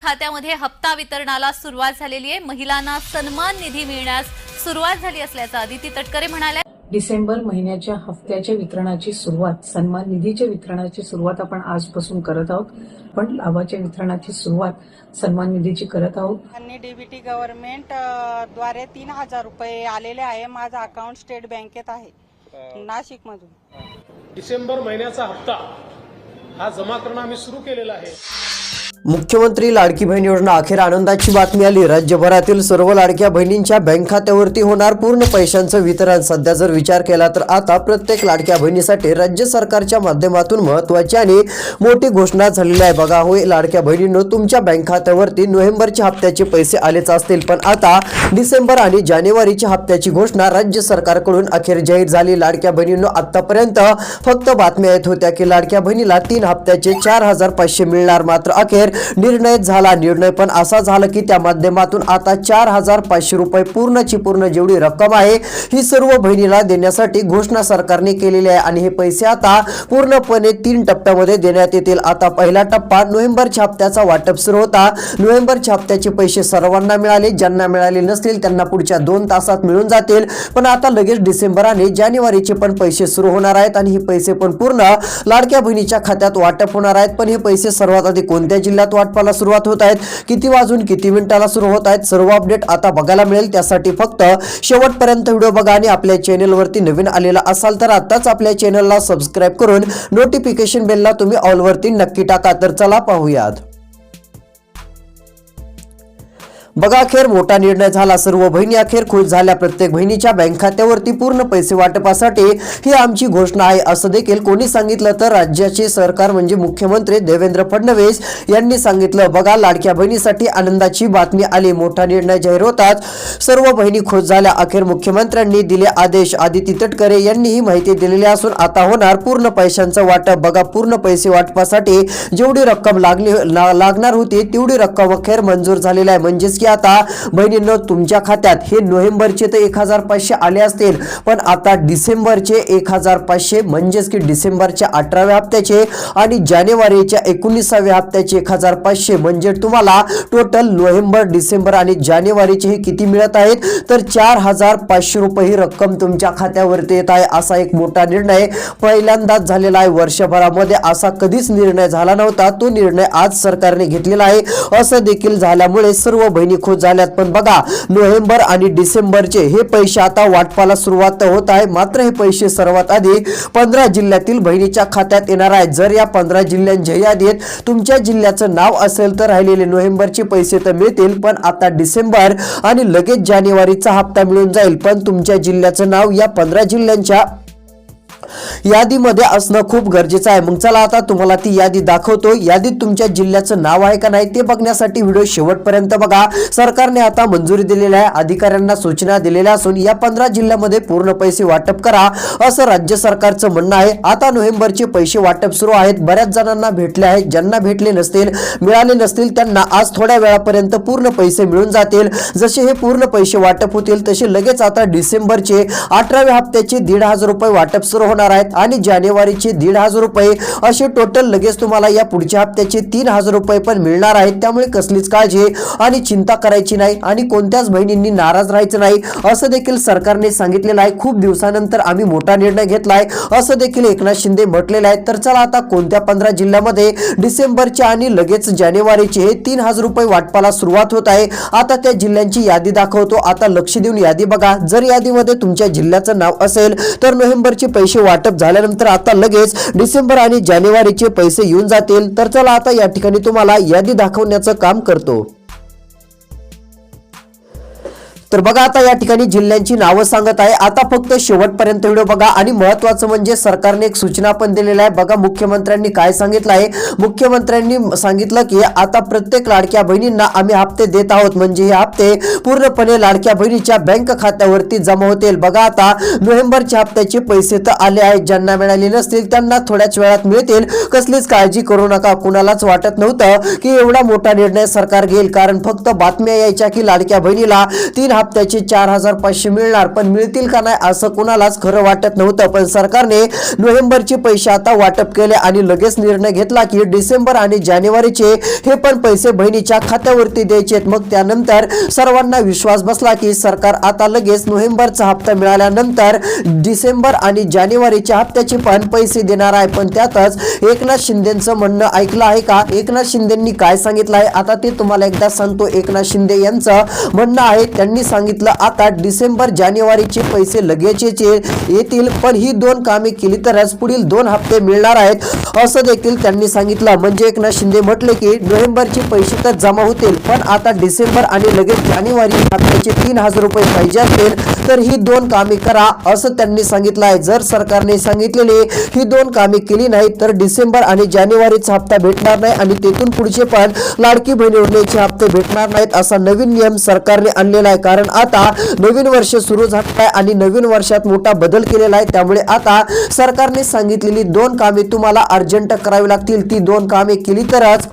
खात्यामध्ये हप्ता वितरणाला सुरुवात झालेली आहे। महिलांना सन्मान निधी मिळण्यास सुरुवात झाली असल्याचं अदिती तटकरे म्हणाल्या। डिसेंबर महिन्याच्या हप्त्याच्या वितरणाची सुरुवात, सन्मान निधीच्या वितरणाची सुरुवात आपण आजपासून करत आहोत। पण लाभाच्या वितरणाची सुरुवात सन्मान निधीची करत आहोत। आणि डीबीटी गव्हर्नमेंट द्वारे 3000 रुपये आलेले आहे। माझं अकाउंट स्टेट बँकेत आहे नाशिक मधून। डिसेंबर महिन्याचा हप्ता हा जमा करणं आम्ही सुरू केलेला आहे। मुख्यमंत्री लाडकी बहीण योजना अखेर आनंदाची बातमी आली। राज्यभरातील सर्व लाडक्या बहिणींच्या बँक खात्यावरती होणार पूर्ण पैशांचं वितरण। सध्या जर विचार केला तर आता प्रत्येक लाडक्या बहिणीसाठी राज्य सरकारच्या माध्यमातून महत्त्वाची आणि मोठी घोषणा झालेली आहे। बघा होय लाडक्या बहिणींनो, तुमच्या बँक खात्यावरती नोव्हेंबरच्या हप्त्याचे पैसे आलेच असतील, पण आता डिसेंबर आणि जानेवारीच्या हप्त्याची घोषणा राज्य सरकारकडून अखेर जाहीर झाली। लाडक्या बहिणींनो, आतापर्यंत फक्त बातम्या येत होत्या की लाडक्या बहिणीला 3 हप्त्याचे 4500 मिळणार, मात्र अखेर निर्णय पण असा झाला की त्या माध्यमातून आता 4500 रुपये पूर्णची पूर्ण जेवढी रक्कम आहे ही सर्व बहिणीला देण्यासाठी घोषणा सरकारने केलेली आहे। आणि हे पैसे आता पूर्णपणे 3 टप्प्यामध्ये देण्यात येतील। आता पहिला टप्पा नोव्हेंबरच्या हप्त्याचा वाटप सुरू होता। नोव्हेंबरच्या हप्त्याचे पैसे सर्वांना मिळाले, ज्यांना मिळाले नसतील त्यांना पुढच्या 2 तासात मिळून जातील। पण आता लगेच डिसेंबर आणि जानेवारीचे पण पैसे सुरू होणार आहेत आणि हे पैसे पण पूर्ण लाडक्या बहिणीच्या खात्यात वाटप होणार आहेत। पण हे पैसे सर्वात आधी कोणत्या जिल्ह्यात वाटपाला सुरुवात होत आहेत, किती वाजून किती मिनिटाला सुरू होत आहेत, सर्व अपडेट आता बघायला मिळेल। त्यासाठी फक्त शेवटपर्यंत व्हिडिओ बघा आणि आपल्या चॅनलवरती नवीन आलेला असाल तर आताच आपल्या चॅनलला सबस्क्राइब करून नोटिफिकेशन बेलला तुम्ही ऑल वरती नक्की टाका। तर चला पाहूयात। बघा अखेर मोठा निर्णय झाला। सर्व बहिणी अखेर खुश झाल्या। प्रत्येक बहिणीच्या बँक खात्यावरती पूर्ण पैसे वाटपासाठी ही आमची घोषणा आहे, असं देखील कोणी सांगितलं तर राज्याचे सरकार म्हणजे मुख्यमंत्री देवेंद्र फडणवीस यांनी सांगितलं। बघा लाडक्या बहिणीसाठी आनंदाची बातमी आली। मोठा निर्णय जाहीर होताच सर्व बहिणी खुश झाल्या। अखेर मुख्यमंत्र्यांनी दिले आदेश। अदिती तटकरे यांनी ही माहिती दिलेली असून आता होणार पूर्ण पैशांचं वाटप। बघा पूर्ण पैसे वाटपासाठी जेवढी रक्कम लागणार होती तेवढी रक्कम अखेर मंजूर झालेली आहे। म्हणजेच की आता बहिणींनो, तुमच्या खात्यात हे नोव्हेंबरचे तर 1500 आले असतील, पण आता डिसेंबरचे 1500 म्हणजेच की डिसेंबरच्या 18व्या हप्त्याचे आणि जानेवारीच्या 19व्या हप्त्याचे 1500 म्हणजे तुम्हाला टोटल नोव्हेंबर, डिसेंबर आणि जानेवारीचे हे किती मिळत आहेत तर 4500 रुपये ही रक्कम तुमच्या खात्यावरती येत आहे। असा एक मोठा निर्णय पहिल्यांदाच झालेला आहे। वर्षभरामध्ये असा कधीच निर्णय झाला नव्हता। तो निर्णय आज सरकारने घेतलेला आहे। असं देखील झाल्यामुळे सर्व बहिणी खुश झाल्यात। पण बघा नोव्हेंबर आणि डिसेंबरचे हे पैसे आता वाटपाला सुरुवात होत आहे। मात्र हे पैसे सर्वात आधी 15 जिल्ह्यातील बहिणीच्या खात्यात येणार आहेत। जर या 15 जिल्ह्यांच्या यादीत तुमच्या जिल्ह्याचं नाव असेल तर राहिलेले नोव्हेंबरचे पैसे तर मिळतील, पण आता डिसेंबर आणि लगेच जानेवारीचा हप्ता मिळून जाईल। पण तुमच्या जिल्ह्याचं नाव या 15 जिल्ह्यांच्या यादीमध्ये असणं खूप गरजेचं आहे। मग चला आता तुम्हाला ती यादी दाखवतो। यादीत तुमच्या जिल्ह्याचं नाव आहे का नाही ते बघण्यासाठी व्हिडिओ शेवटपर्यंत बघा। सरकारने आता मंजुरी दिलेली आहे, अधिकाऱ्यांना सूचना दिलेल्या असून या 15 जिल्ह्यामध्ये पूर्ण पैसे वाटप करा असं राज्य सरकारचं म्हणणं आहे। आता नोव्हेंबरचे पैसे वाटप सुरू आहेत। बऱ्याच जणांना भेटले आहेत, ज्यांना भेटले नसतील, मिळाले नसतील त्यांना आज थोड्या वेळापर्यंत पूर्ण पैसे मिळून जातील। जसे हे पूर्ण पैसे वाटप होतील तसे लगेच आता डिसेंबरचे 18व्या हप्त्याचे 1500 रुपये वाटप सुरू होणार आहेत आणि जानेवारीचे 1500 रुपये असे टोटल लगेच तुम्हाला या पुढच्या हप्त्याचे 3000 रुपये पण मिळणार आहेत। त्यामुळे कसलीच काळजी आणि चिंता करायची नाही आणि कोणत्याच बहिणींनी नाराज राहायचं नाही असं देखील सरकारने सांगितलेलं आहे। खूप दिवसानंतर आम्ही मोठा निर्णय घेतलाय असं देखील एकनाथ शिंदे म्हटलेलं आहे। तर चला आता कोणत्या 15 जिल्ह्यामध्ये डिसेंबरचे आणि लगेच जानेवारीचे 3000 रुपये वाटपाला सुरुवात होत आहे। आता त्या जिल्ह्यांची यादी दाखवतो। आता लक्ष देऊन यादी बघा। जर यादीमध्ये तुमच्या जिल्ह्याचं नाव असेल तर नोव्हेंबरचे पैसे वाटप झाल्यानंतर आता लगेच डिसेंबर आणि जानेवारीचे पैसे येऊन जातील। तर चला आता या ठिकाणी तुम्हाला यादी दाखवण्याचं काम करतो। तर बघा आता या ठिकाणी जिल्ह्यांची नावं सांगत आहे। आता फक्त शेवटपर्यंत व्हिडिओ बघा आणि महत्त्वाचं म्हणजे सरकारने एक सूचना पण दिलेली आहे। बघा मुख्यमंत्र्यांनी काय सांगितलं आहे। मुख्यमंत्र्यांनी सांगितलं की आता प्रत्येक लाडक्या बहिणींना आम्ही हप्ते देत आहोत, म्हणजे हे हप्ते पूर्णपणे लाडक्या बहिणीच्या बँक खात्यावरती जमा होतील। बघा आता नोव्हेंबरच्या हप्त्याचे पैसे तर आले आहेत, ज्यांना मिळाले नसतील त्यांना थोड्याच वेळात मिळतील। कसलीच काळजी करू नका। कुणालाच वाटत नव्हतं की एवढा मोठा निर्णय सरकार घेईल, कारण फक्त बातम्या यायच्या की लाडक्या बहिणीला 3 हप्त्याचे 4,500 मिळणार, पण मिळतील का नाही असं कुणालाच खरं वाटत नव्हतं. पण सरकारने नोव्हेंबरचे पैसे आता वाटप केले आणि लगेच निर्णय घेतला की डिसेंबर आणि जानेवारीचे हे पण पैसे बहिणीच्या खात्यावरती द्यायचे. मग त्यानंतर सर्वांना विश्वास बसला की सरकार आता लगेच नोव्हेंबरचा हप्ता मिळाल्यानंतर डिसेंबर आणि जानेवारीच्या हप्त्याचे पण पैसे देणार आहे. पण त्यातच एकनाथ शिंदेचं म्हणणं ऐकलं आहे का? एकनाथ शिंदेंनी काय सांगितलं आहे आता ते तुम्हाला एकदा सांगतो. एकनाथ शिंदे यांचं म्हणणं आहे, त्यांनी सांगितलं आता डिसेंबर जानेवारीचे पैसे लगेच येतील, पण ही 2 कामे केली तरच पुढील 2 हप्ते मिळणार आहेत असं देखील त्यांनी सांगितलं. म्हणजे एकनाथ शिंदे म्हटले की नोव्हेंबरचे पैसे तर जमा होतील, पण आता डिसेंबर आणि लगेच जानेवारी हप्त्याचे 3,000 रुपये पाहिजे असतील तर ही 2 कामे करा असं त्यांनी सांगितलं आहे. जर सरकारने सांगितलेली ही 2 कामे केली नाही तर डिसेंबर आणि जानेवारीचा हप्ता भेटणार नाही आणि तेथून पुढचे पण लाडकी बहीण योजनेचे हप्ते भेटणार नाहीत असा नवीन नियम सरकारने आणलेला आहे. कारण आता नवीन वर्ष सुरू झालं आहे आणि नवीन वर्षात मोठा बदल केलेला आहे. त्यामुळे आता सरकारने सांगितलेली 2 कामे तुम्हाला अर्जंट करावी लागतील. ती 2 कामे केली तरच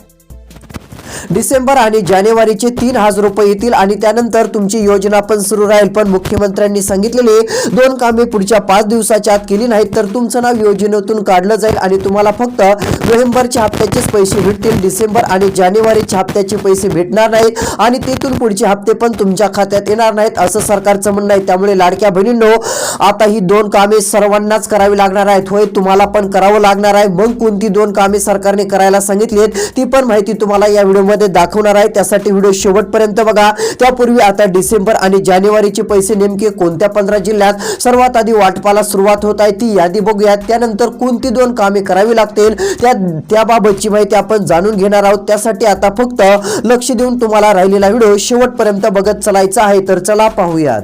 डिसेंबर आणि जानेवारीचे 3,000 रुपये येतील आणि त्यानंतर तुमची योजना पण सुरू राहील. पण मुख्यमंत्र्यांनी सांगितलेले 2 कामे पुढच्या 5 दिवसाच्या आत केली नाहीत तर तुमचं नाव योजनेतून काढलं जाईल आणि तुम्हाला फक्त नोव्हेंबरच्या हप्त्याचेच पैसे भेटतील. डिसेंबर आणि जानेवारीच्या हप्त्याचे पैसे भेटणार नाहीत आणि तेथून पुढचे हप्ते पण तुमच्या खात्यात येणार नाहीत असं सरकारचं म्हणणं आहे. त्यामुळे लाडक्या बहिणींनो आता ही 2 कामे सर्वांनाच करावी लागणार आहेत. होय, तुम्हाला पण करावं लागणार आहे. मग कोणती 2 कामे सरकारने करायला सांगितलीत ती पण माहिती तुम्हाला या व्हिडिओ मध्ये दाखवणार आहे. त्यासाठी व्हिडिओ शेवटपर्यंत बघा. त्यापूर्वी आता डिसेंबर आणि जानेवारीचे पैसे नेमके कोणत्या 15 जिल्ह्यात सर्वात आधी वाटपाला सुरुवात होत आहे ती यादी बघूयात. त्यानंतर कोणती 2 कामे करावी लागतील त्याबाबतची माहिती आपण जाणून घेणार आहोत. त्यासाठी आता फक्त लक्ष देऊन तुम्हाला राहिलेला व्हिडिओ शेवटपर्यंत बघत चालायचा आहे. तर चला पाहूयात.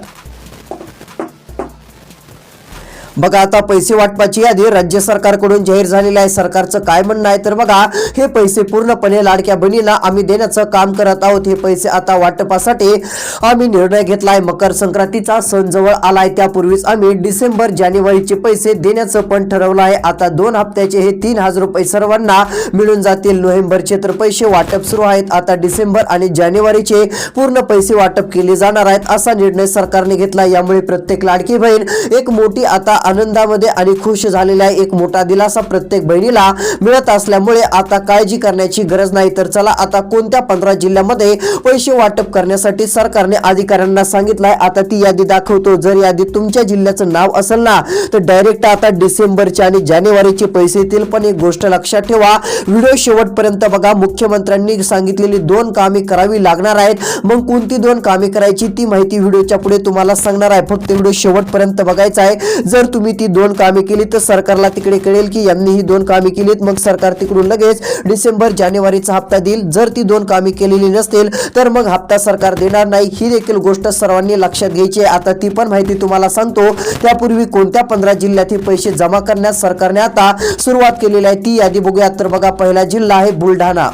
बघा, आता पैसे वाटपाची यादी राज्य सरकारकडून जाहीर झालेली आहे. सरकारचं काय म्हणणं आहे तर बघा, हे पैसे पूर्णपणे लाडक्या बहिणीला आम्ही देण्याचं काम करत आहोत. हे पैसे आता वाटपासाठी आम्ही निर्णय घेतला आहे. मकर संक्रांतीचा सण जवळ आलाय, त्यापूर्वीच आम्ही डिसेंबर जानेवारीचे पैसे देण्याचं पण ठरवलं आहे. आता 2 हप्त्याचे हे 3,000 रुपये सर्वांना मिळून जातील. नोव्हेंबरचे तर पैसे वाटप सुरू आहेत. आता डिसेंबर आणि जानेवारीचे पूर्ण पैसे वाटप केले जाणार आहेत असा निर्णय सरकारने घेतला. यामुळे प्रत्येक लाडकी बहीण एक मोठी आता आनंदामध्ये आणि खुश झालेला आहे. एक मोठा दिलासा प्रत्येक बहिणीला मिळत असल्यामुळे आता काळजी करण्याची गरज नाही. तर चला आता कोणत्या 15 जिल्ह्यामध्ये पैसे वाटप करण्यासाठी सरकारने अधिकाऱ्यांना सांगितलंय आता ती यादी दाखवतो. जर यादीत तुमच्या जिल्ह्याचं नाव असेल ना तर डायरेक्ट आता डिसेंबरचे आणि जानेवारीचे पैसे येतील. पण एक गोष्ट लक्षात ठेवा, व्हिडिओ शेवटपर्यंत बघा. मुख्यमंत्र्यांनी सांगितलेली 2 कामे करावी लागणार आहेत. मग कोणती 2 कामे करायची ती माहिती व्हिडिओच्या पुढे तुम्हाला सांगणार आहे. फक्त व्हिडिओ शेवटपर्यंत बघायचा आहे. जर तुम्ही ती 2 कामे केली तर सरकारला तिकडे कळेल की यांनी ही 2 कामे केलीत. मग सरकार तिकडून लगेच डिसेंबर जानेवारीचा हप्ता देईल. जर ती 2 कामे केलेली नसतील तर मग हप्ता सरकार देणार नाही. ही देखील गोष्ट सर्वांनी लक्षात घ्यायची आहे. आता ती पण माहिती तुम्हाला सांगतो. त्यापूर्वी कोणत्या 15 जिल्ह्यात हे पैसे जमा करण्यास सरकारने आता सुरुवात केलेली आहे ती यादी बघूयात. तर बघा, पहिला जिल्हा आहे बुलढाणा.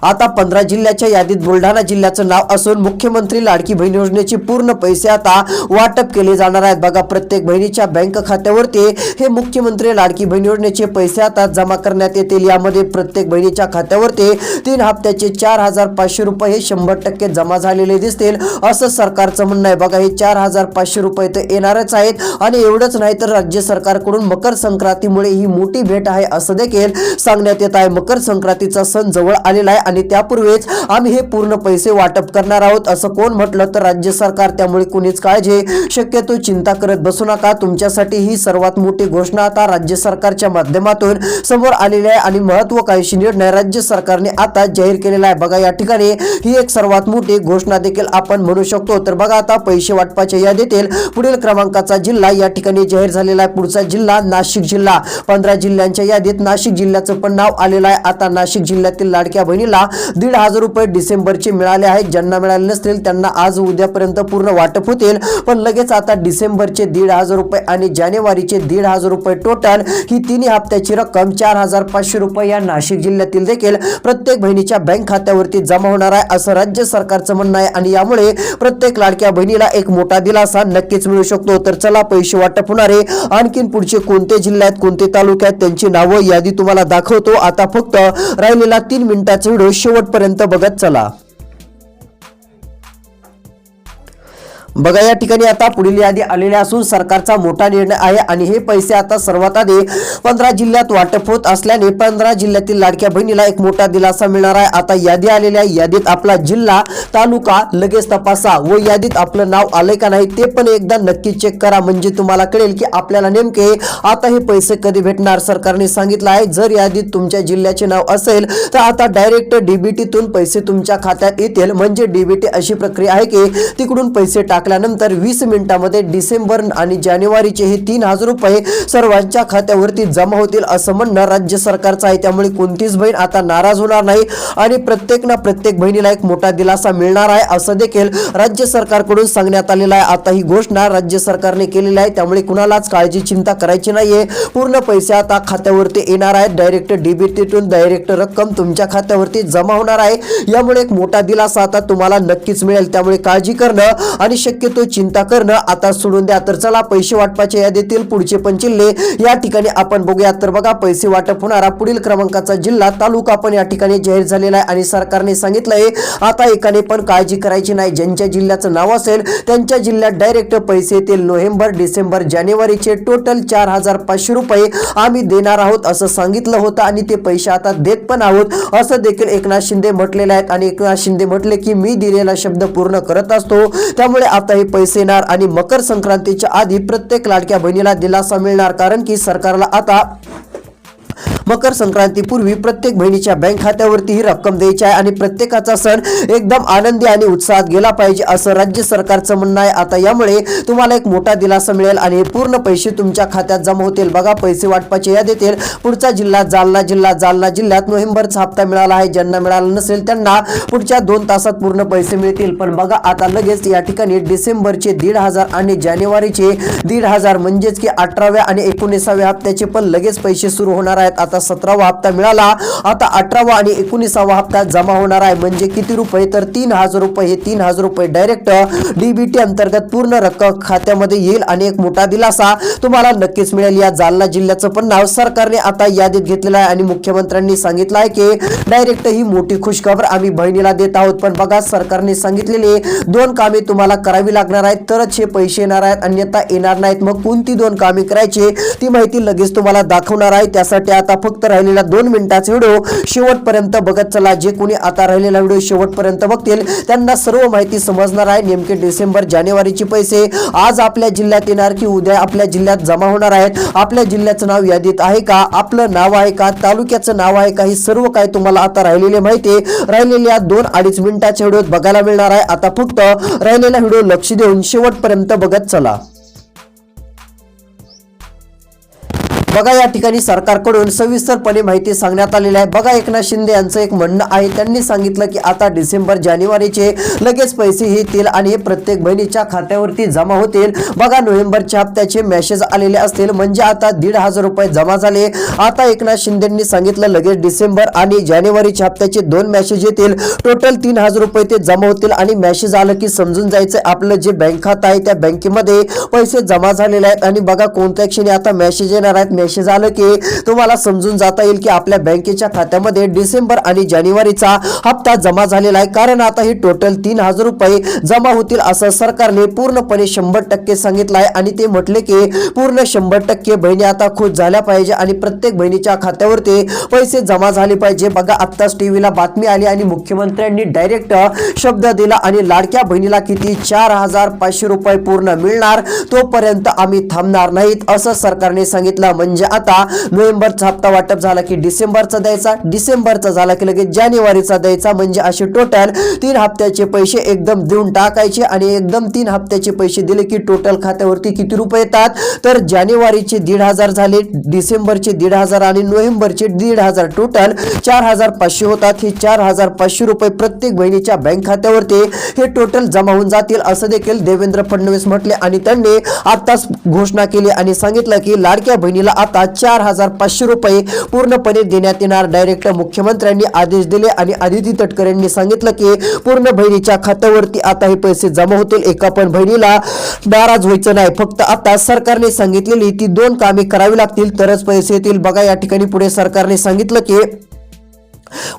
आता 15 जिल्ह्याच्या यादीत बुलढाणा जिल्ह्याचं नाव असून मुख्यमंत्री लाडकी बहीण योजनेचे पूर्ण पैसे आता वाटप केले जाणार आहेत. बघा, प्रत्येक बहिणीच्या बँक खात्यावरती हे मुख्यमंत्री लाडकी बहीण योजनेचे पैसे आता जमा करण्यात येतील. यामध्ये प्रत्येक बहिणीच्या खात्यावरती 3 हप्त्याचे 4,500 रुपये हे 100% जमा झालेले दिसतील असं सरकारचं म्हणणं आहे. बघा, हे 4,500 रुपये तर येणारच आहेत आणि एवढंच नाही तर राज्य सरकारकडून मकर संक्रांतीमुळे ही मोठी भेट आहे असं देखील सांगण्यात येत आहे. मकर संक्रांतीचा सण जवळ आलेला आहे आणि त्यापूर्वीच आम्ही हे पूर्ण पैसे वाटप करणार आहोत असं कोण म्हटलं तर राज्य सरकार. त्यामुळे कुणीच काळजी शक्यतो चिंता करत बसू नका. तुमच्यासाठी ही सर्वात मोठी घोषणा आता राज्य सरकारच्या माध्यमातून समोर आलेली आहे आणि महत्त्वाकांक्षी निर्णय राज्य सरकारने आता जाहीर केलेला आहे. बघा, या ठिकाणी ही एक सर्वात मोठी घोषणा देखील आपण म्हणू शकतो. तर बघा, आता पैसे वाटपाच्या यादीतील पुढील क्रमांकाचा जिल्हा या ठिकाणी जाहीर झालेला आहे. पुढचा जिल्हा नाशिक जिल्हा. 15 जिल्ह्यांच्या यादीत नाशिक जिल्ह्याचं पण नाव आलेलं आहे. आता नाशिक जिल्ह्यातील लाडक्या बहिणीला 1,500 रुपये डिसेंबरचे मिळाले आहेत. ज्यांना मिळाले नसतील त्यांना आज उद्यापर्यंत पूर्ण वाटप होतील. पण लगेच आता डिसेंबरचे 1,500 रुपये आणि जानेवारीचे 1,500 रुपये टोटल ही 3 हप्त्याची रक्कम 4,500 रुपये या नाशिक जिल्ह्यातील देखील प्रत्येक बहिणीच्या बँक खात्यावरती जमा होणार आहे असं राज्य सरकारचं म्हणणं आहे आणि यामुळे प्रत्येक लाडक्या बहिणीला एक मोठा दिलासा नक्कीच मिळू शकतो. तर चला, पैसे वाटप होणारे आणखीन पुढचे कोणते जिल्ह्यात कोणते तालुक्यात त्यांची नावं यादी तुम्हाला दाखवतो. आता फक्त राहिलेला 3 मिनिटाचा व्हिडिओ शेवटपर्यंत बघत चला. बघा या ठिकाणी आता पुढील यादी आलेली असून सरकारचा मोठा निर्णय आहे आणि हे पैसे आता सर्वात आधी 15 जिल्ह्यात वाटप होत असल्याने 15 जिल्ह्यातील लाडक्या बहिणीला एक मोठा दिलासा मिळणार आहे। आता यादी आलेल्या यादीत आपला जिल्हा तालुका लगेच तपासा व यादीत आपलं नाव आलंय का नाही ते पण एकदा नक्की चेक करा, म्हणजे तुम्हाला कळेल की आपल्याला नेमके आता हे पैसे कधी भेटणार। सरकारने सांगितलं आहे जर यादीत तुमच्या जिल्ह्याचे नाव असेल तर आता डायरेक्ट डीबीटीतून पैसे तुमच्या खात्यात येतील, म्हणजे डीबीटी अशी प्रक्रिया आहे की तिकडून पैसे टाकल्यानंतर 20 मिनिटांमध्ये डिसेंबर आणि जानेवारीचे हे 3000 रुपये सर्वांच्या खात्यावरती जमा होतील असं म्हणणं राज्य सरकारचं आहे। त्यामुळे कोणतीच बहीण आता नाराज होणार नाही आणि प्रत्येक बहिणीला एक मोठा दिलासा मिळणार आहे असं देखील राज्य सरकारकडून सांगण्यात आलेलं आहे। आता ही घोषणा राज्य सरकारने केलेली आहे, त्यामुळे कुणालाच काळजी चिंता करायची नाहीये। पूर्ण पैसे आता खात्यावरती येणार आहेत, डायरेक्ट डीबीटीतून डायरेक्ट रक्कम तुमच्या खात्यावरती जमा होणार आहे। यामुळे एक मोठा दिलासा आता तुम्हाला नक्कीच मिळेल, त्यामुळे काळजी करणं आणि शक्यतो चिंता करणं आता सोडून द्या। तर चला पैसे वाटपाच्या यादीतील पुढचे पण जिल्हे या ठिकाणी आपण बघूया। तर बघा पैसे वाटप होणारा पुढील क्रमांकाचा जिल्हा तालुका पण या ठिकाणी जाहीर झालेला आहे आणि सरकारने सांगितलंय आता एकाने पण काळजी करायची नाही। ज्यांच्या जिल्ह्याचं नाव असेल त्यांच्या जिल्ह्यात डायरेक्ट पैसे येतील। नोव्हेंबर डिसेंबर जानेवारीचे टोटल 4500 रुपये आम्ही देणार आहोत असं सांगितलं होतं आणि ते पैसे आता देत पण आहोत असं देखील एकनाथ शिंदे म्हटलेले आहेत आणि एकनाथ शिंदे म्हटले की मी दिलेला शब्द पूर्ण करत असतो, त्यामुळे आता हे पैसे येणार आणि मकर संक्रांतीच्या आधी प्रत्येक लाडक्या बहिणीला दिलासा मिळणार, कारण की सरकारला आता मकर संक्रांतीपूर्वी प्रत्येक बहिणीच्या बँक खात्यावरती ही रक्कम द्यायची आहे आणि प्रत्येकाचा सण एकदम आनंदी आणि उत्साहात गेला पाहिजे असं राज्य सरकारचं म्हणणं आहे। आता यामुळे तुम्हाला एक मोठा दिलासा मिळेल आणि हे पूर्ण पैसे तुमच्या खात्यात जमा होतील। बघा पैसे वाटपाच्या यादीतील पुढचा जिल्हा जालना जिल्ह्यात नोव्हेंबरचा हप्ता मिळाला आहे, ज्यांना मिळाला नसेल त्यांना पुढच्या 2 तासात पूर्ण पैसे मिळतील। पण बघा आता लगेच या ठिकाणी डिसेंबरचे 1500 आणि जानेवारीचे 1500 म्हणजेच की 18व्या आणि 19व्या हप्त्याचे पण लगेच पैसे सुरू होणार आहेत। आता 17वा हप्ता मिळाला, आता 18वा आणि 19वा हप्ता जमा होणार आहे, म्हणजे किती रुपये तर 3000 रुपये। हे 3000 रुपये डायरेक्ट डीबीटी अंतर्गत पूर्ण रक्कम खात्यामध्ये येईल आणि एक मोठा दिलासा तुम्हाला नक्कीच मिळेल। या जालना जिल्ह्याचं पण नाव सरकारने आता यादीत घेतलेलं आहे आणि मुख्यमंत्र्यांनी सांगितलं आहे की डायरेक्ट ही मोठी खुशखबर आम्ही बहिणीला देत आहोत। पण बघा सरकारने सांगितलेले 2 कामे तुम्हाला करावी लागणार आहेत तरच हे पैसे येणार आहेत, अन्यथा येणार नाहीत। मग कोणती 2 कामे करायची ती माहिती लगेच तुम्हाला दाखवणार आहे। त्यासाठी आता फक्त राहिलेला 2 मिनिटाचा व्हिडिओ शेवटपर्यंत बघत चला। जे कोणी आता राहिलेला व्हिडिओ शेवटपर्यंत बघतील त्यांना सर्व माहिती समजणार आहे। नेमके डिसेंबर जानेवारीचे पैसे आज आपल्या जिल्ह्यात येणार की उद्या आपल्या जिल्ह्यात जमा होणार आहेत, आपल्या जिल्ह्याचं नाव यादीत आहे का, आपलं नाव आहे का, तालुक्याचं नाव आहे का, हे सर्व काय तुम्हाला आता राहिलेली माहिती राहिलेल्या 2-2.5 मिनिटाच्या व्हिडिओत बघायला मिळणार आहे। आता फक्त राहिलेला व्हिडिओ लक्ष देऊन शेवटपर्यंत बघत चला। बघा या ठिकाणी सरकारकडून सविस्तरपणे माहिती सांगण्यात आलेली आहे। बघा एकनाथ शिंदे यांचं एक म्हणणं आहे, त्यांनी सांगितलं की आता डिसेंबर जानेवारीचे लगेच पैसे येतील आणि हे प्रत्येक बहिणीच्या खात्यावरती जमा होतील। बघा नोव्हेंबरच्या हप्त्याचे मेसेज आलेले असतील, म्हणजे आता 1500 रुपये जमा झाले। आता एकनाथ शिंदेंनी सांगितलं लगेच डिसेंबर आणि जानेवारीच्या हप्त्याचे 2 मेसेज येतील, टोटल 3000 रुपये ते जमा होतील आणि मेसेज आलं की समजून जायचं आपलं जे बँक खातं आहे त्या बँकेमध्ये पैसे जमा झालेले आहेत। आणि बघा कोणत्या क्षणी आता मेसेज येणार आहेत, मेसेज आलं की तुम्हाला समजून जाता येईल की आपल्या बँकेच्या खात्यामध्ये डिसेंबर आणि जानेवारीचा हप्ता जमा झालेला आहे, कारण आता ही टोटल 3000 रुपये जमा होतील असं सरकारने पूर्णपणे 100% सांगितलं आहे। आणि ते म्हटले की पूर्ण 100% बहिणी आता खुश झाल्या पाहिजे आणि प्रत्येक बहिणीच्या खात्यावरती पैसे जमा झाले पाहिजे। बघा आत्ताच टीव्हीला बातमी आली आणि मुख्यमंत्र्यांनी डायरेक्ट शब्द दिला आणि लाडक्या बहिणीला किती 4500 रुपये पूर्ण मिळणार, तोपर्यंत आम्ही थांबणार नाहीत असं सरकारने सांगितलं। म्हणजे आता नोव्हेंबरचा हप्ता वाटप झाला की डिसेंबरचा द्यायचा, डिसेंबरचा झाला की लगेच जानेवारीचा द्यायचा, म्हणजे असे टोटल 3 हप्त्याचे पैसे एकदम देऊन टाकायचे आणि एकदम 3 हप्त्याचे पैसे दिले की टोटल खात्यावरती किती रुपये येतात तर जानेवारीचे 1500 झाले, डिसेंबरचे 1500 आणि नोव्हेंबरचे 1500, टोटल 4500 होतात। हे 4500 रुपये प्रत्येक बहिणीच्या बँक खात्यावरती हे टोटल जमा होऊन जातील असं देखील देवेंद्र फडणवीस म्हटले आणि त्यांनी आताच घोषणा केली आणि सांगितलं की लाडक्या बहिणीला आता 4500 रुपये पूर्णपणे देण्यात येणार। डायरेक्ट मुख्यमंत्र्यांनी आदेश दिले आणि आदिती तटकरे यांनी सांगितलं की पूर्ण बहिणीच्या खात्यावरती आता हे पैसे जमा होतील। एका पण बहिणीला नाराज व्हायचं नाही, फक्त आता सरकारने सांगितलेली ती 2 कामे करावी लागतील तरच पैसे येतील। बघा या ठिकाणी पुढे सरकारने सांगितलं की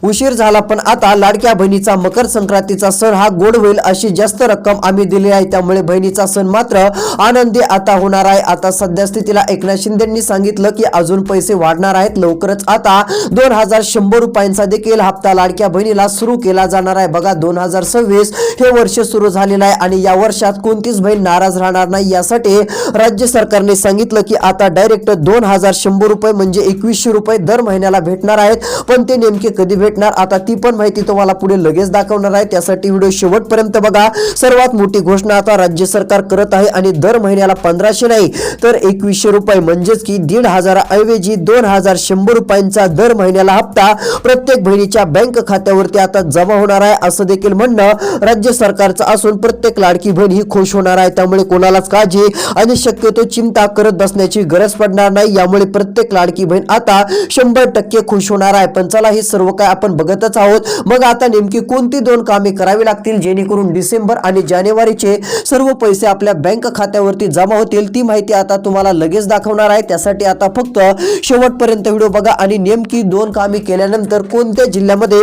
उशीर झाला पण आता लाडक्या बहिणीचा मकर संक्रांतीचा सण हा गोड होईल अशी जास्त रक्कम आम्ही दिली आहे, त्यामुळे बहिणीचा सण मात्र आनंदी आता होणार आहे। आता सध्या स्थितीला एकनाथ शिंदेंनी सांगितलं की अजून पैसे वाढणार आहेत, लवकरच आता 2100 रुपयांचा देखील हप्ता लाडक्या बहिणीला सुरू केला जाणार आहे। बघा 2026 हे वर्ष सुरू झालेलं आहे आणि या वर्षात कोणतीच बहीण नाराज राहणार नाही, यासाठी राज्य सरकारने सांगितलं की आता डायरेक्ट 2100 रुपये म्हणजे 2100 रुपये दर महिन्याला भेटणार आहेत। पण ते नेमके कधी भेटणार आता ती पण माहिती तुम्हाला पुढे लगेच दाखवणार आहे, त्यासाठी व्हिडिओ शेवटपर्यंत बघा। सर्वात मोठी घोषणा आता राज्य सरकार करत आहे आणि दर महिन्याला 1500 नाही तर 2100 रुपये म्हणजेच की 1500 ऐवजी 2100 रुपयांचा दर महिन्याला हप्ता प्रत्येक बहिणीच्या बँक खात्यावरती आता जमा होणार आहे, असं देखील म्हणणं राज्य सरकारचं असून प्रत्येक लाडकी बहीण ही खुश होणार आहे। त्यामुळे कोणालाच काळजी आणि शक्यतो चिंता करत बसण्याची गरज पडणार नाही, यामुळे प्रत्येक लाडकी बहीण आता 100% खुश होणार आहे। पण चला हे सर्व काय आपण बघतच आहोत, मग आता नेमकी कोणती दोन कामे करावी लागतील जेणेकरून डिसेंबर आणि जानेवारीचे सर्व पैसे आपल्या बँक खात्यावरती जमा होतील, ती माहिती आता तुम्हाला लगेच दाखवणार आहे। त्यासाठी आता फक्त शेवटपर्यंत व्हिडिओ बघा आणि नेमकी दोन कामे केल्यानंतर कोणत्या जिल्ह्यामध्ये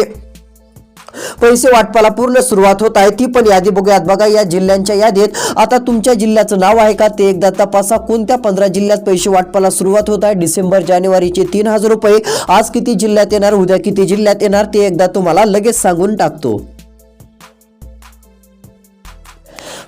पैसे वाटपाला पूर्ण सुरुवात होत आहे ती पण यादी बघूयात। बघा या जिल्ह्यांच्या यादीत आता तुमच्या जिल्ह्याचं नाव आहे का ते एकदा तपासा। कोणत्या 15 जिल्ह्यात पैसे वाटपाला सुरुवात होत आहे? डिसेंबर जानेवारीचे 3000 रुपये आज किती जिल्ह्यात येणार, उद्या किती जिल्ह्यात येणार ते एकदा तुम्हाला लगेच सांगून टाकतो।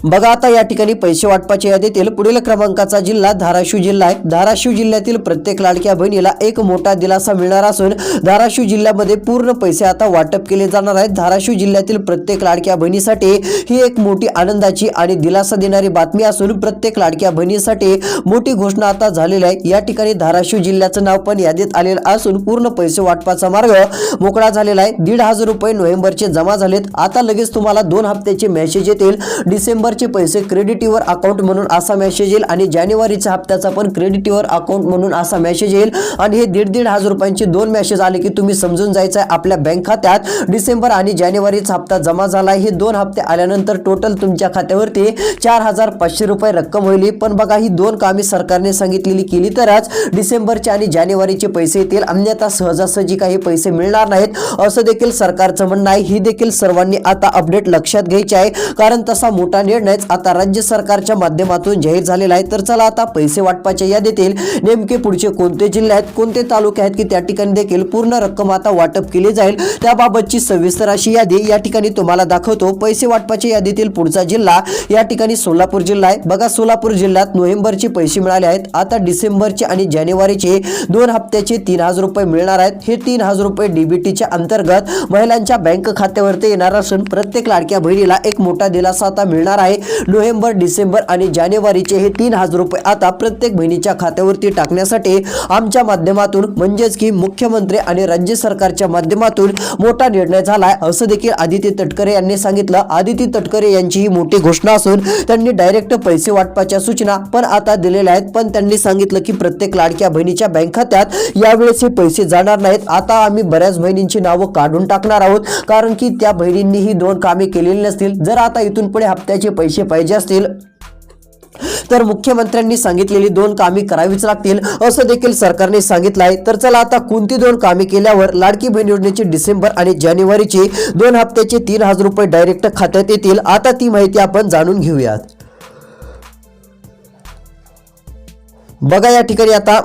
बघा आता या ठिकाणी पैसे वाटपाच्या यादीतील पुढील क्रमांकाचा जिल्हा धाराशिव जिल्हा आहे। धाराशिव जिल्ह्यातील प्रत्येक लाडक्या बहिणीला एक मोठा दिलासा मिळणार असून धाराशिव जिल्ह्यामध्ये पूर्ण पैसे आता वाटप केले जाणार आहेत। धाराशिव जिल्ह्यातील प्रत्येक लाडक्या बहिणीसाठी ही एक मोठी आनंदाची आणि दिलासा देणारी बातमी असून प्रत्येक लाडक्या बहिणीसाठी मोठी घोषणा आता झालेली आहे। या ठिकाणी धाराशिव जिल्ह्याचं नाव पण यादीत आलेलं असून पूर्ण पैसे वाटपाचा मार्ग मोकळा झालेला आहे। 1500 रुपये नोव्हेंबरचे जमा झालेत, आता लगेच तुम्हाला 2 हप्त्याचे मेसेज येतील। डिसेंबरचे पैसे क्रेडिट युअर अकाउंट म्हणून असा मेसेज येईल आणि जानेवारीच्या हप्त्याचा पण क्रेडिट युअर अकाउंट म्हणून असा मेसेज येईल आणि हे 1,500 रुपयांचे 2 मेसेज आले की तुम्ही समजून जायचं आहे आपल्या बँक खात्यात डिसेंबर आणि जानेवारीचा हप्ता जमा झाला आहे। हे 2 हप्ते आल्यानंतर टोटल तुमच्या खात्यावरती 4500 रुपये रक्कम होईल। पण बघा ही 2 कामे सरकारने सांगितलेली केली तरच डिसेंबरचे आणि जानेवारीचे पैसे येतील, अन्यथा सहजासहजी काही पैसे मिळणार नाहीत असं देखील सरकारचं म्हणणं आहे। ही देखील सर्वांनी आता अपडेट लक्षात घ्यायची आहे, कारण तसा मोठा निर्णयच आता राज्य सरकारच्या माध्यमातून जाहीर झालेला आहे। तर चला आता पैसे वाटपाच्या यादीतील नेमके पुढचे कोणते जिल्हे आहेत, कोणते तालुके आहेत की त्या ठिकाणी देखील पूर्ण रक्कम आता वाटप केली जाईल त्याबाबतची सविस्तर अशी यादी या ठिकाणी तुम्हाला दाखवतो। पैसे वाटपाच्या यादीतील पुढचा जिल्हा या ठिकाणी सोलापूर जिल्हा आहे। बघा सोलापूर जिल्ह्यात नोव्हेंबरचे पैसे मिळाले आहेत, आता डिसेंबरचे आणि जानेवारीचे 2 हप्त्याचे 3000 रुपये मिळणार आहेत। हे 3000 रुपये डीबीटीच्या अंतर्गत महिलांच्या बँक खात्यावरती येणार असून प्रत्येक लाडक्या बहिणीला एक मोठा दिलासा आता मिळणार आहे। नोव्हेंबर, डिसेंबर आणि जानेवारीचे हे 3000 रुपये आता प्रत्येक बहिणीच्या खात्यावरती टाकण्यासाठी आमच्या माध्यमातून म्हणजेच की मुख्यमंत्री आणि राज्य सरकारच्या माध्यमातून मोठा निर्णय झालाय असं देखील आदिती तटकरे यांनी सांगितलं। आदिती तटकरे यांची ही मोठी घोषणा असून त्यांनी डायरेक्ट पैसे वाटपाच्या सूचना पण आता दिलेल्या आहेत, पण त्यांनी सांगितलं की प्रत्येक लाडक्या बहिणीच्या बँक खात्यात यावेळेस हे पैसे जाणार नाहीत। आता आम्ही बऱ्याच बहिणींची नावं काढून टाकणार आहोत, कारण की त्या बहिणींनी ही 2 कामे केलेली नसतील। जर आता इथून पुढे हप्त्याचे पैसे पाहिजे असतील तर मुख्यमंत्र्यांनी सांगितलेली 2 कामे करावीच लागतील असं देखील सरकारने सांगितलं आहे। तर चला आता कोणती 2 कामे केल्यावर लाडकी बहीण योजनेचे डिसेंबर आणि जानेवारीचे 2 हप्त्याचे 3000 रुपये डायरेक्ट खात्यात येतील, आता ती माहिती आपण जाणून घेऊयात। बघा या ठिकाणी आता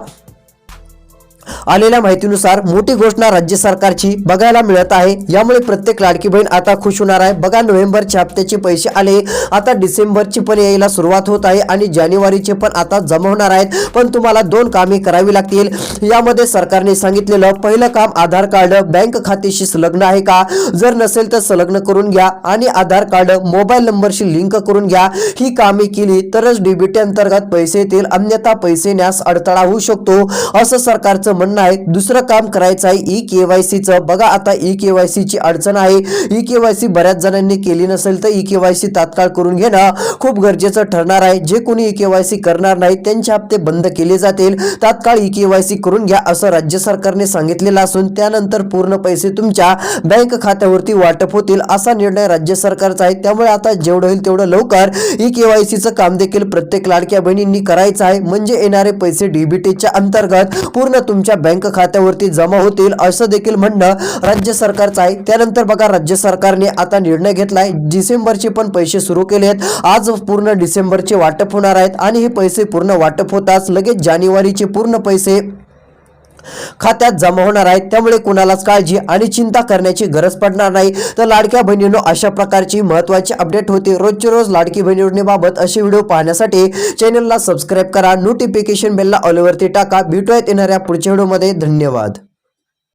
आलेल्या माहितीनुसार मोठी घोषणा राज्य सरकारची बघायला मिळत आहे, यामुळे प्रत्येक लाडकी बहीण आता खुश होणार आहे। बघा नोव्हेंबरच्या हप्त्याचे पैसे आले, आता डिसेंबरची पण यायला सुरुवात होत आहे आणि जानेवारीचे पण आता जमा होणार आहेत। पण तुम्हाला 2 कामे करावी लागतील। यामध्ये सरकारने सांगितलेलं पहिलं काम आधार कार्ड बँक खात्याशी संलग्न आहे का, जर नसेल तर संलग्न करून घ्या आणि आधार कार्ड मोबाईल नंबरशी लिंक करून घ्या। ही कामे केली तरच डीबीटी अंतर्गत पैसे येतील, अन्यथा पैसे नेण्यास अडथळा होऊ शकतो असं सरकारचं म्हणणं आहे। दुसरं काम करायचं आहे ई-केवायसीचं। बघा आता ई-केवायसीची अडचण आहे, ई-केवायसी बऱ्याच जणांनी केली नसेल तर ई-केवायसी तात्काळ करून घेणं खूप गरजेचं ठरणार आहे। जे कोणी ई-केवायसी करणार नाही त्यांचे हप्ते बंद केले जातील, तात्काळ ई-केवायसी करून घ्या असं राज्य सरकारने सांगितलेलं असून त्यानंतर पूर्ण पैसे तुमच्या बँक खात्यावरती वाटप होतील असा निर्णय राज्य सरकारचा आहे। त्यामुळे आता जेवढं होईल तेवढं लवकर ई-केवायसीचं काम देखील प्रत्येक लाडक्या बहिणींनी करायचं आहे, म्हणजे येणारे पैसे डीबीटीच्या अंतर्गत पूर्ण तुमच्या बँक खात्यावरती जमा होतील असं देखील म्हणणं राज्य सरकारचं आहे. त्यानंतर बघा राज्य सरकारने आता निर्णय घेतलाय, डिसेंबरचे पण पैसे सुरू केले आहेत. आज पूर्ण डिसेंबरचे वाटप होणार आहेत आणि हे पैसे पूर्ण वाटप होताच लगेच जानेवारीचे पूर्ण पैसे खात्यात जमा होणार आहेत. त्यामुळे कुणालाच काळजी आणि चिंता करण्याची गरज पडणार नाही. तर लाडक्या बहिणींनो, अशा प्रकारची महत्त्वाची अपडेट होते रोजचे रोज लाडकी बहीण योजनेबाबत असे व्हिडिओ पाहण्यासाठी चॅनलला सबस्क्राईब करा, नोटिफिकेशन बेलला ऑल वरती टाका. भेटूयात येणाऱ्या पुढच्या व्हिडिओमध्ये. धन्यवाद.